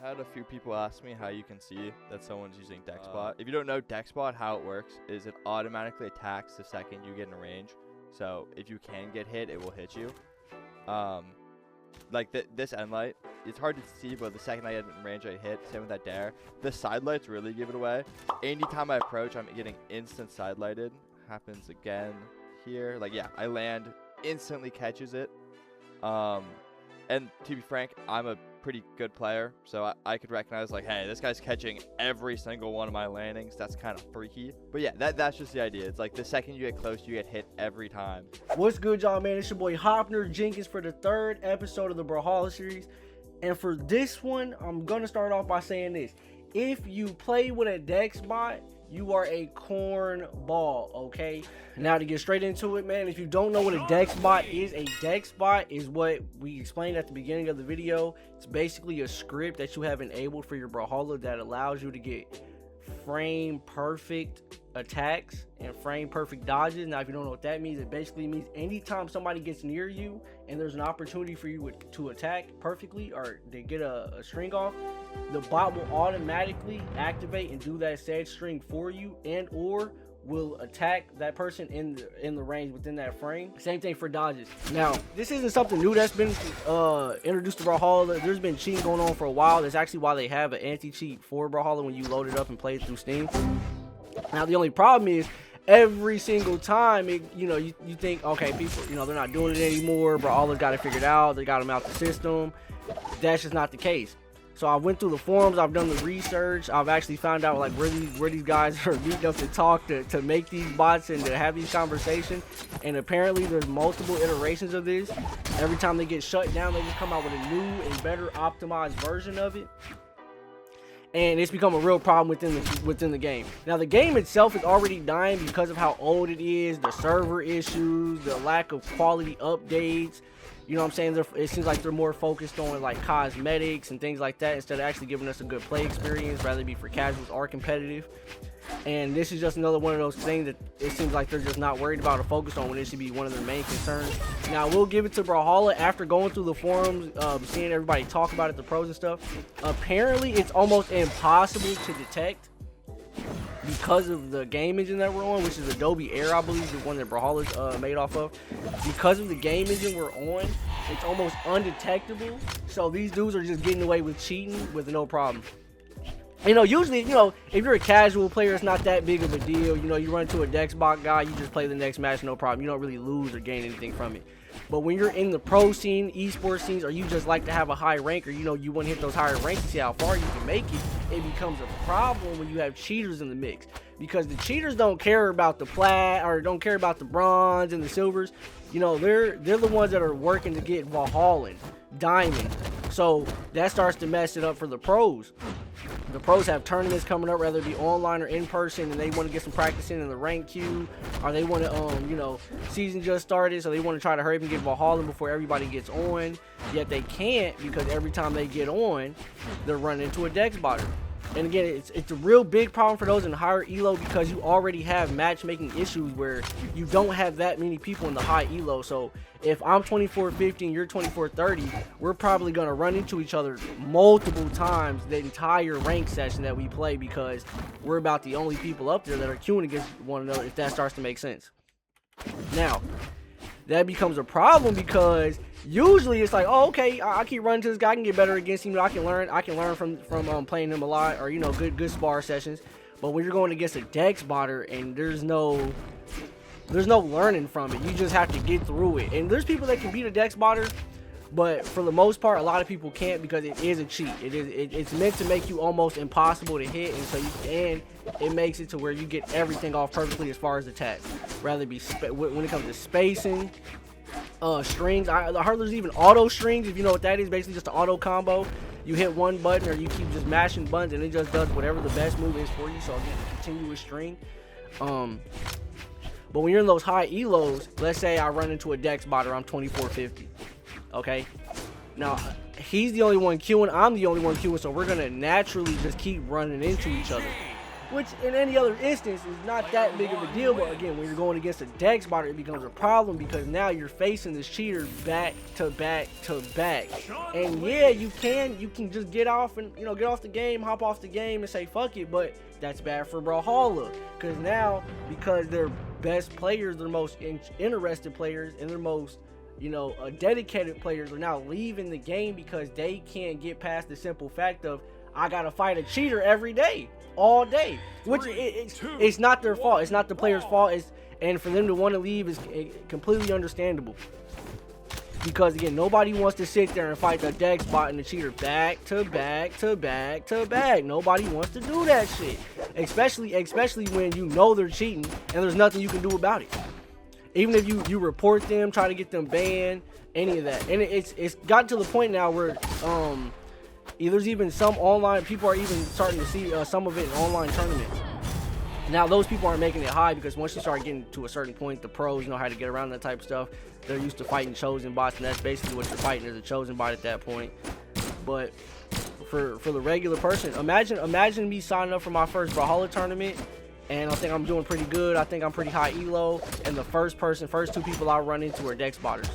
I had a few people ask me how you can see that someone's using Dexbot. If you don't know Dexbot, how it works is it automatically attacks the second you get in range. So if you can get hit, it will hit you. Like this end light, it's hard to see, but the second I get in range, I hit. Same with that dare. The side lights really give it away. Anytime I approach, I'm getting instant side lighted. Happens again here. Like, yeah, I land, instantly catches it. And to be frank, I'm a pretty good player, so I could recognize, like, hey, this guy's catching every single one of my landings. That's kind of freaky. But yeah, that's just the idea. It's like the second you get close, you get hit every time. What's good, y'all, man? It's your boy Hopner Jenkins for the 3rd episode of the Brawlhalla series. And for this one, I'm going to start off by saying this. If you play with a Dexbot, you are a cornball, okay? Now to get straight into it, man, if you don't know what a Dexbot is what we explained at the beginning of the video. It's basically a script that you have enabled for your Brawlhalla that allows you to get frame perfect attacks and frame perfect dodges. Now if you don't know what that means, it basically means anytime somebody gets near you and there's an opportunity for you to attack perfectly or they get a string off, the bot will automatically activate and do that said string for you, and or will attack that person in the range within that frame. Same thing for dodges. Now this isn't something new that's been introduced to Brawlhalla. There's been cheating going on for a while. That's actually why they have an anti-cheat for Brawlhalla when you load it up and play it through Steam. Now the only problem is every single time you think, okay, people, they're not doing it anymore, Brawlhalla's got it figured out, they got them out the system. That's just not the case. So I went through the forums, I've done the research, I've actually found out like where these guys are meeting up to talk to make these bots and to have these conversations. And apparently there's multiple iterations of this. Every time they get shut down, they just come out with a new and better optimized version of it. And it's become a real problem within the game. Now the game itself is already dying because of how old it is, the server issues, the lack of quality updates. You know what I'm saying? It seems like they're more focused on like cosmetics and things like that instead of actually giving us a good play experience, rather it be for casuals or competitive. And this is just another one of those things that it seems like they're just not worried about or focused on when it should be one of their main concerns. Now, we'll give it to Brawlhalla after going through the forums, seeing everybody talk about it, the pros and stuff. Apparently, it's almost impossible to detect because of the game engine that we're on, which is Adobe Air, I believe, the one that Brawlhalla's made off of. Because of the game engine we're on, it's almost undetectable. So these dudes are just getting away with cheating with no problem. Usually, if you're a casual player, it's not that big of a deal. You run into a Dexbot guy, you just play the next match, no problem. You don't really lose or gain anything from it. But when you're in the pro scene, esports scenes, or you just like to have a high rank, or you want to hit those higher ranks and see how far you can make it, it becomes a problem when you have cheaters in the mix. Because the cheaters don't care about the plat, or don't care about the bronze and the silvers. They're the ones that are working to get Valhalla, diamond. So that starts to mess it up for the pros. The pros have tournaments coming up, whether it be online or in person, and they want to get some practice in the rank queue, or they want to, season just started, so they want to try to hurry up and get Valhalla before everybody gets on. Yet they can't, because every time they get on, they're running into a Dexbotter. And again, it's a real big problem for those in higher elo, because you already have matchmaking issues where you don't have that many people in the high elo. So if I'm 2450 and you're 2430, we're probably going to run into each other multiple times the entire rank session that we play, because we're about the only people up there that are queuing against one another, if that starts to make sense. Now, that becomes a problem because usually it's like, oh, okay, I keep running to this guy, I can get better against him. I can learn from playing him a lot, or good spar sessions. But when you're going against a Dexbotter and there's no learning from it, you just have to get through it. And there's people that can beat a Dexbotter, but for the most part, a lot of people can't, because it is a cheat. It's meant to make you almost impossible to hit, and it makes it to where you get everything off perfectly as far as attacks. Rather be when it comes to spacing, strings. I heard there's even auto strings. If you know what that is, basically just an auto combo. You hit one button, or you keep just mashing buttons, and it just does whatever the best move is for you. So again, a continuous string. But when you're in those high elos, let's say I run into a Dexbotter, I'm 2450. Okay, now he's the only one queuing, I'm the only one queuing, so we're gonna naturally just keep running into each other. which in any other instance is not that big of a deal. But again, when you're going against a Dexbotter, it becomes a problem because now you're facing this cheater back to back to back. And yeah, you can just get off and get off the game, hop off the game and say fuck it, but that's bad for Brawlhalla because their best players, their most interested players, and their most dedicated players are now leaving the game because they can't get past the simple fact of I gotta fight a cheater every day, all day, which it's not their fault. It's not the player's fault. And for them to want to leave is completely understandable. Because again, nobody wants to sit there and fight the Dexbot and the cheater back to back to back to back. Nobody wants to do that shit, especially when they're cheating and there's nothing you can do about it. Even if you report them, try to get them banned, any of that. And it's gotten to the point now where there's even some online people are even starting to see some of it in online tournaments. Now those people aren't making it high because once you start getting to a certain point, the pros know how to get around that type of stuff. They're used to fighting chosen bots, and that's basically what you're fighting, is a chosen bot at that point. But for the regular person, imagine me signing up for my first Brawlhalla tournament, and I think I'm doing pretty good. I think I'm pretty high elo, and the first two people I run into are Dexbotters.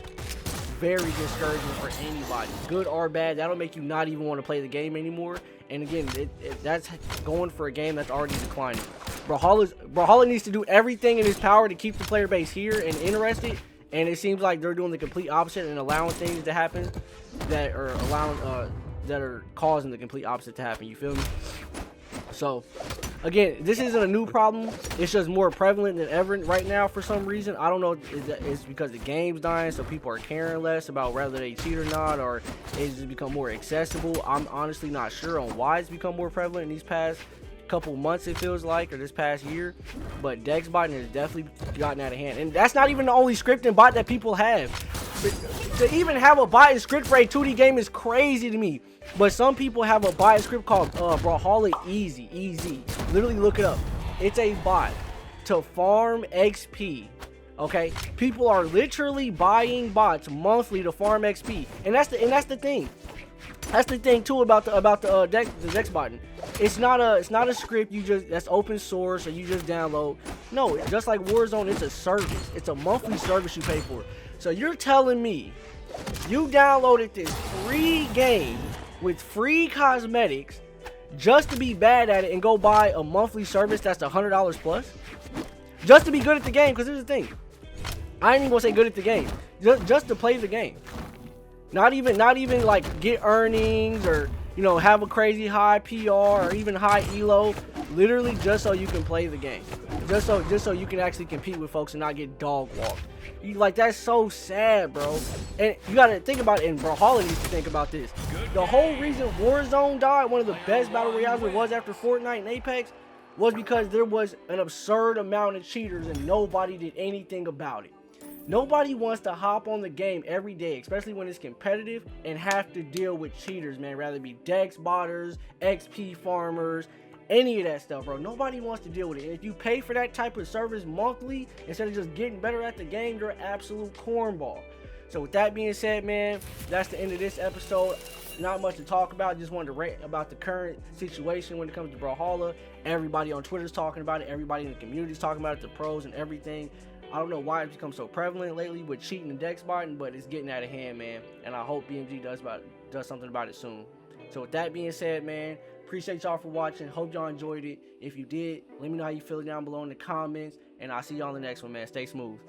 Very discouraging for anybody, good or bad. That'll make you not even want to play the game anymore. And again, that's going for a game that's already declining. Brawlhalla needs to do everything in his power to keep the player base here and interested, and it seems like they're doing the complete opposite and allowing things to happen that are causing the complete opposite to happen. You feel me? So again, this isn't a new problem. It's just more prevalent than ever right now for some reason. I don't know if it's because the game's dying, so people are caring less about whether they cheat or not, or it's just become more accessible. I'm honestly not sure on why it's become more prevalent in these past couple months, it feels like, or this past year. But Dexbot has definitely gotten out of hand, and that's not even the only scripting bot that people have. To even have a bot and script for a 2D game is crazy to me. But some people have a bot and script called Brawlhalla Easy. Literally look it up. It's a bot to farm XP. Okay, people are literally buying bots monthly to farm XP, and that's the thing. That's the thing too about the Dexbot. It's not a script that's open source or you just download. No, just like Warzone, it's a service. It's a monthly service you pay for. So you're telling me you downloaded this free game with free cosmetics just to be bad at it and go buy a monthly service that's $100 plus just to be good at the game? Because here's the thing, I ain't even gonna say good at the game, just to play the game. Not even like get earnings or have a crazy high PR or even high elo. Literally just so you can play the game, just so you can actually compete with folks and not get dog walked. That's so sad, bro. And you gotta think about it, and Brawlhalla needs to think about this. The whole reason Warzone died, one of the best battle royales it was after Fortnite and Apex, was because there was an absurd amount of cheaters and nobody did anything about it. Nobody wants to hop on the game every day, especially when it's competitive, and have to deal with cheaters, man. Rather be Dexbotters, XP farmers, any of that stuff, bro. Nobody wants to deal with it. If you pay for that type of service monthly instead of just getting better at the game, you're an absolute cornball. So with that being said, man, that's the end of this episode. Not much to talk about. Just wanted to rant about the current situation when it comes to Brawlhalla. Everybody on Twitter is talking about it. Everybody in the community is talking about it, the pros and everything. I don't know why it's become so prevalent lately with cheating and Dexbot, but it's getting out of hand, man. And I hope BMG does something about it soon. So with that being said, man, appreciate y'all for watching. Hope y'all enjoyed it. If you did, let me know how you feel down below in the comments. And I'll see y'all on the next one, man. Stay smooth.